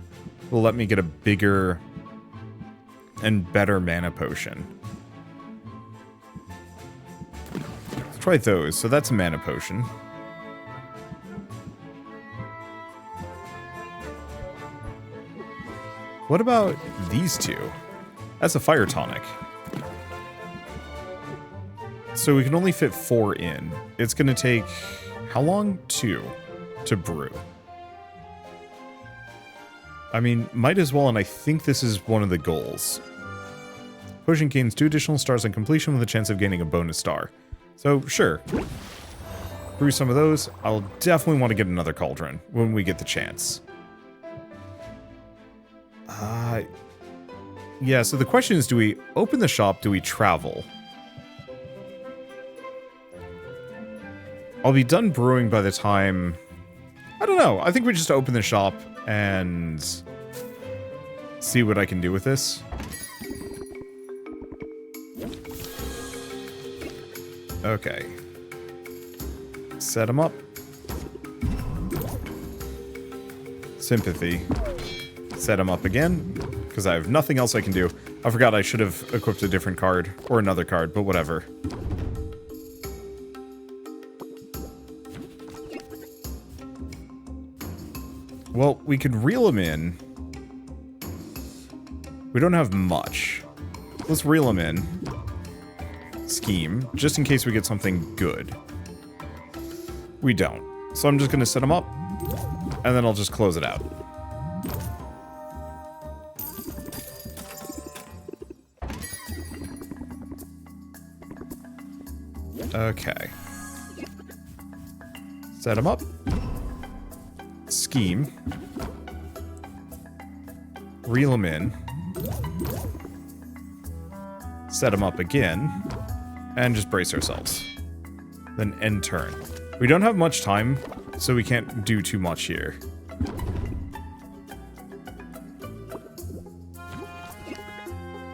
S1: will let me get a bigger and better mana potion. Let's try those. So that's a mana potion. What about these two? That's a fire tonic. So we can only fit 4 in. It's going to take, how long? 2 to brew. I mean, might as well, and I think this is one of the goals. Potion gains 2 additional stars on completion with a chance of gaining a bonus star. So, sure. Brew some of those. I'll definitely want to get another cauldron when we get the chance. Yeah, so the question is, do we open the shop? Do we travel? I'll be done brewing by the time... I don't know. I think we just open the shop and see what I can do with this. Okay. Set them up. Sympathy. Set them up again, because I have nothing else I can do. I forgot I should have equipped a different card, or another card, but whatever. Well, we could reel them in. We don't have much. Let's reel them in. Scheme, just in case we get something good. We don't. So I'm just going to set them up, and then I'll just close it out. Okay. Set them up. Scheme. Reel them in. Set them up again. And just brace ourselves. Then end turn. We don't have much time, so we can't do too much here.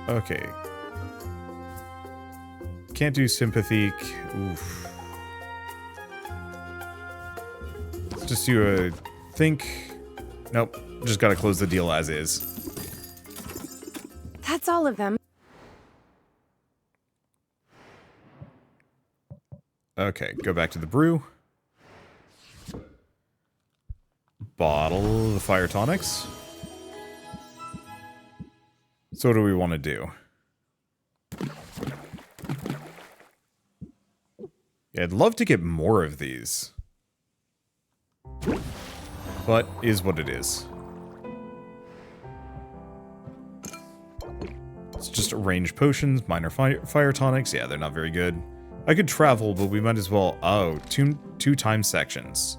S1: Okay. Can't do sympathy. Oof. Let's just do a think. Nope. Just gotta close the deal as is.
S4: That's all of them.
S1: Okay, go back to the brew. Bottle the fire tonics. So what do we want to do? Yeah, I'd love to get more of these. But is what it is. It's just range potions, minor fire tonics. Yeah, they're not very good. I could travel, but we might as well... Oh, two time sections.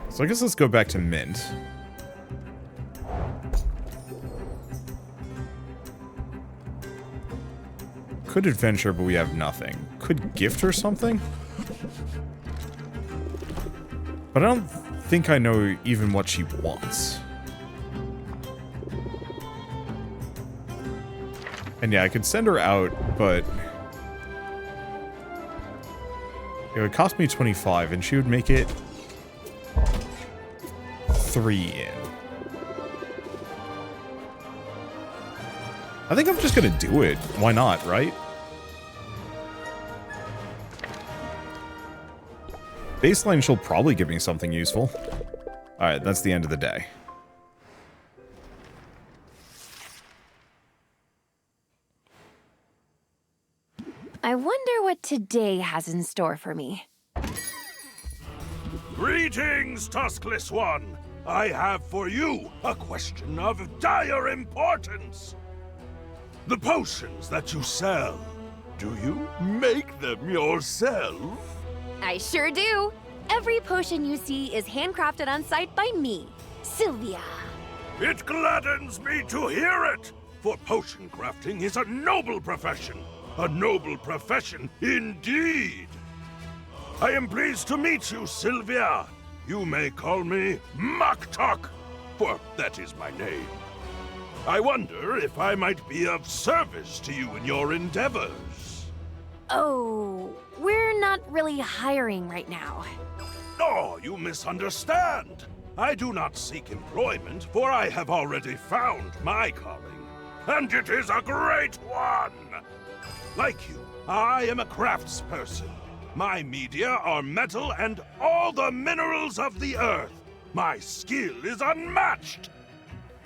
S1: So I guess let's go back to Mint. Could adventure, but we have nothing. Could gift or something? But I don't think I know even what she wants. And yeah, I could send her out, but... it would cost me 25, and she would make it 3 in. I think I'm just gonna do it. Why not, right? Baseline, she'll probably give me something useful. Alright, that's the end of the day.
S4: I wonder what today has in store for me.
S10: Greetings, Tuskless One! I have for you a question of dire importance. The potions that you sell, do you make them yourself?
S4: I sure do. Every potion you see is handcrafted on site by me, Sylvia.
S10: It gladdens me to hear it, for potion crafting is a noble profession. A noble profession indeed. I am pleased to meet you, Sylvia. You may call me Maktok, for that is my name. I wonder if I might be of service to you in your endeavors.
S4: Oh, we're not really hiring right now.
S10: Oh, you misunderstand. I do not seek employment, for I have already found my calling, and it is a great one. Like you, I am a craftsperson. My media are metal and all the minerals of the earth. My skill is unmatched.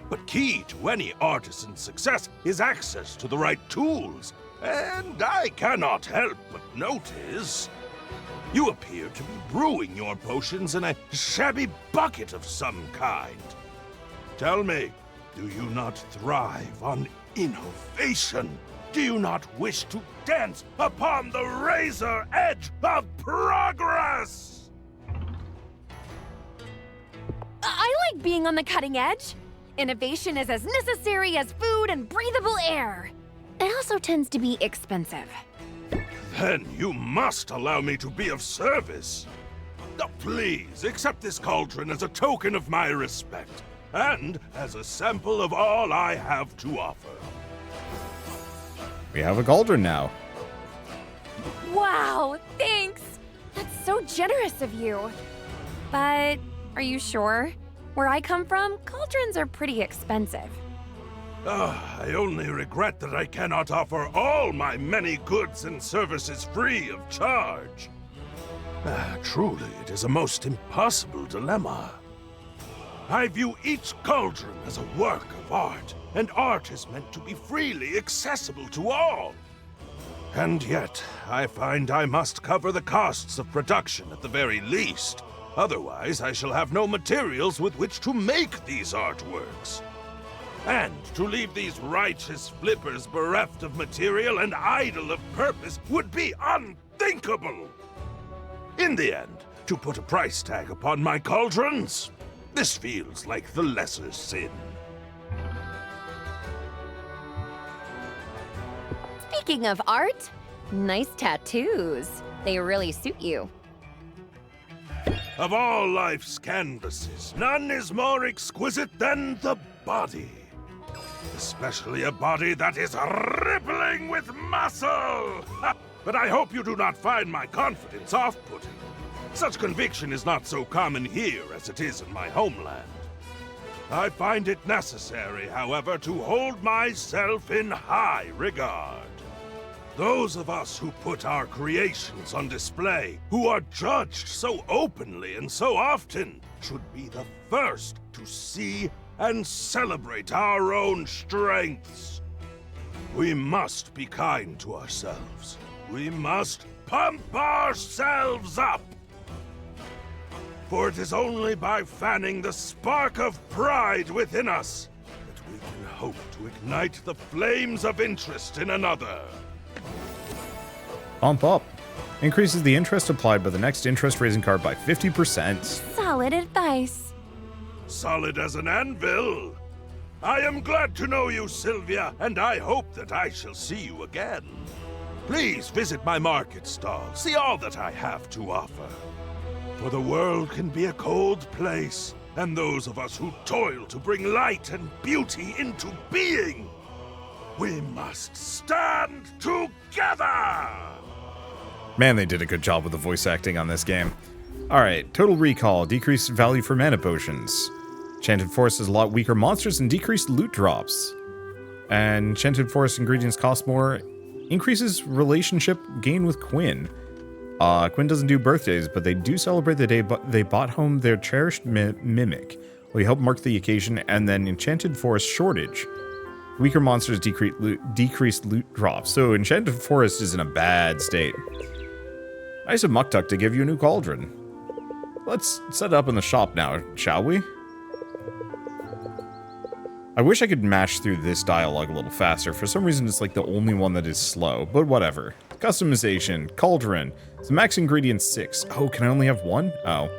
S10: But key to any artisan's success is access to the right tools. And I cannot help but notice you appear to be brewing your potions in a shabby bucket of some kind. Tell me, do you not thrive on innovation? Do you not wish to dance upon the razor edge of progress?
S4: I like being on the cutting edge. Innovation is as necessary as food and breathable air. It also tends to be expensive.
S10: Then you must allow me to be of service. Now, please accept this cauldron as a token of my respect, and as a sample of all I have to offer.
S1: We have a cauldron now.
S4: Wow, thanks! That's so generous of you. But are you sure? Where I come from, cauldrons are pretty expensive.
S10: I only regret that I cannot offer all my many goods and services free of charge. Truly, it is a most impossible dilemma. I view each cauldron as a work of art, and art is meant to be freely accessible to all. And yet, I find I must cover the costs of production at the very least. Otherwise, I shall have no materials with which to make these artworks. And to leave these righteous flippers bereft of material and idle of purpose would be unthinkable. In the end, to put a price tag upon my cauldrons, this feels like the lesser sin.
S4: Speaking of art, nice tattoos. They really suit you.
S10: Of all life's canvases, none is more exquisite than the body. Especially a body that is rippling with muscle! But I hope you do not find my confidence off-putting. Such conviction is not so common here as it is in my homeland. I find it necessary, however, to hold myself in high regard. Those of us who put our creations on display, who are judged so openly and so often, should be the first to see and celebrate our own strengths. We must be kind to ourselves. We must pump ourselves up. For it is only by fanning the spark of pride within us that we can hope to ignite the flames of interest in another.
S1: Pump up. Increases the interest applied by the next interest raising card by 50%.
S4: Solid advice.
S10: Solid as an anvil. I am glad to know you, Sylvia, and I hope that I shall see you again. Please visit my market stall. See all that I have to offer. For the world can be a cold place, and those of us who toil to bring light and beauty into being, we must stand together!
S1: Man, they did a good job with the voice acting on this game. Alright, Total Recall, decreased value for mana potions. Enchanted Forest has a lot weaker monsters and decreased loot drops. And Enchanted Forest ingredients cost more, increases relationship gain with Quinn. Quinn doesn't do birthdays, but they do celebrate the day they bought home their cherished mimic. We help mark the occasion, and then Enchanted Forest shortage. Weaker monsters decreased loot drops, so Enchanted Forest is in a bad state. I said Muktuk to give you a new cauldron. Let's set it up in the shop now, shall we? I wish I could mash through this dialogue a little faster. For some reason, it's like the only one that is slow, but whatever. Customization, cauldron. So max ingredients 6. Oh, can I only have 1? Oh.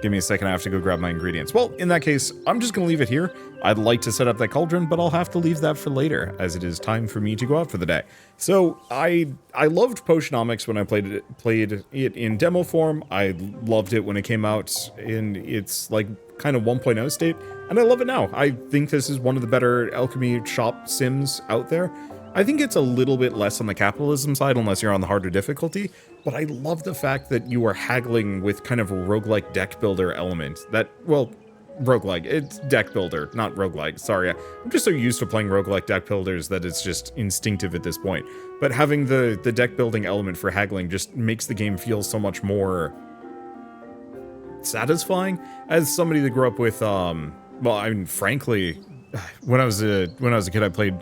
S1: Give me a second, I have to go grab my ingredients. Well, in that case, I'm just gonna leave it here. I'd like to set up that cauldron, but I'll have to leave that for later, as it is time for me to go out for the day. So, I loved Potionomics when I played it in demo form. I loved it when it came out in its, like, kind of 1.0 state, and I love it now. I think this is one of the better alchemy shop sims out there. I think it's a little bit less on the capitalism side, unless you're on the harder difficulty, but I love the fact that you are haggling with kind of a roguelike deck builder element. That, well, roguelike, it's deck builder, not roguelike, sorry. I'm just so used to playing roguelike deck builders that it's just instinctive at this point. But having the deck building element for haggling just makes the game feel so much more satisfying. As somebody that grew up with, well, I mean, frankly, when I was a kid, I played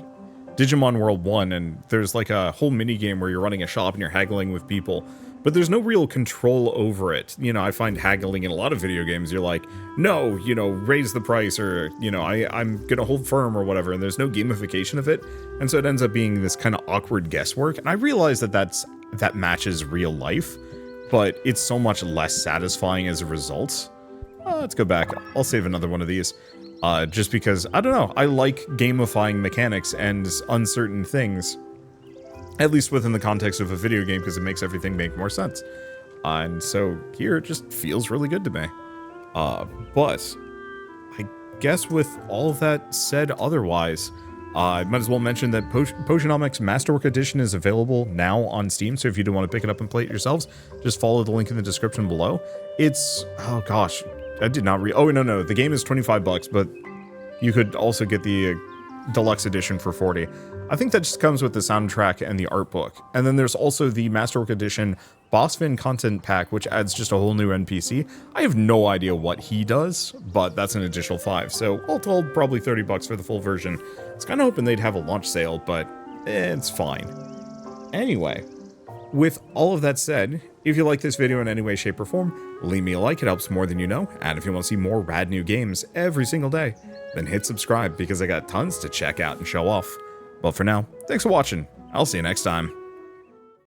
S1: Digimon World 1, and there's like a whole mini game where you're running a shop and you're haggling with people, but there's no real control over it. You know, I find haggling in a lot of video games, you're like, no, you know, raise the price, or, you know, I'm gonna hold firm or whatever, and there's no gamification of it, and so it ends up being this kind of awkward guesswork, and I realize that that matches real life, but it's so much less satisfying as a result. Let's go back. I'll save another one of these. Just because, I don't know, I like gamifying mechanics and uncertain things, at least within the context of a video game, because it makes everything make more sense. And so here it just feels really good to me. But I guess with all of that said otherwise, I might as well mention that Potionomics Masterwork Edition is available now on Steam, so if you do want to pick it up and play it yourselves, just follow the link in the description below. It's, oh gosh, I did not oh no, the game is $25, but you could also get the deluxe edition for 40. I think that just comes with the soundtrack and the art book. And then there's also the Masterwork Edition Bossfin content pack, which adds just a whole new NPC. I have no idea what he does, but that's an additional 5. So all told, probably $30 for the full version. I was kind of hoping they'd have a launch sale, but it's fine. Anyway, with all of that said, if you like this video in any way, shape, or form, leave me a like, it helps more than you know, and if you want to see more rad new games every single day, then hit subscribe, because I got tons to check out and show off. But for now, thanks for watching, I'll see you next time.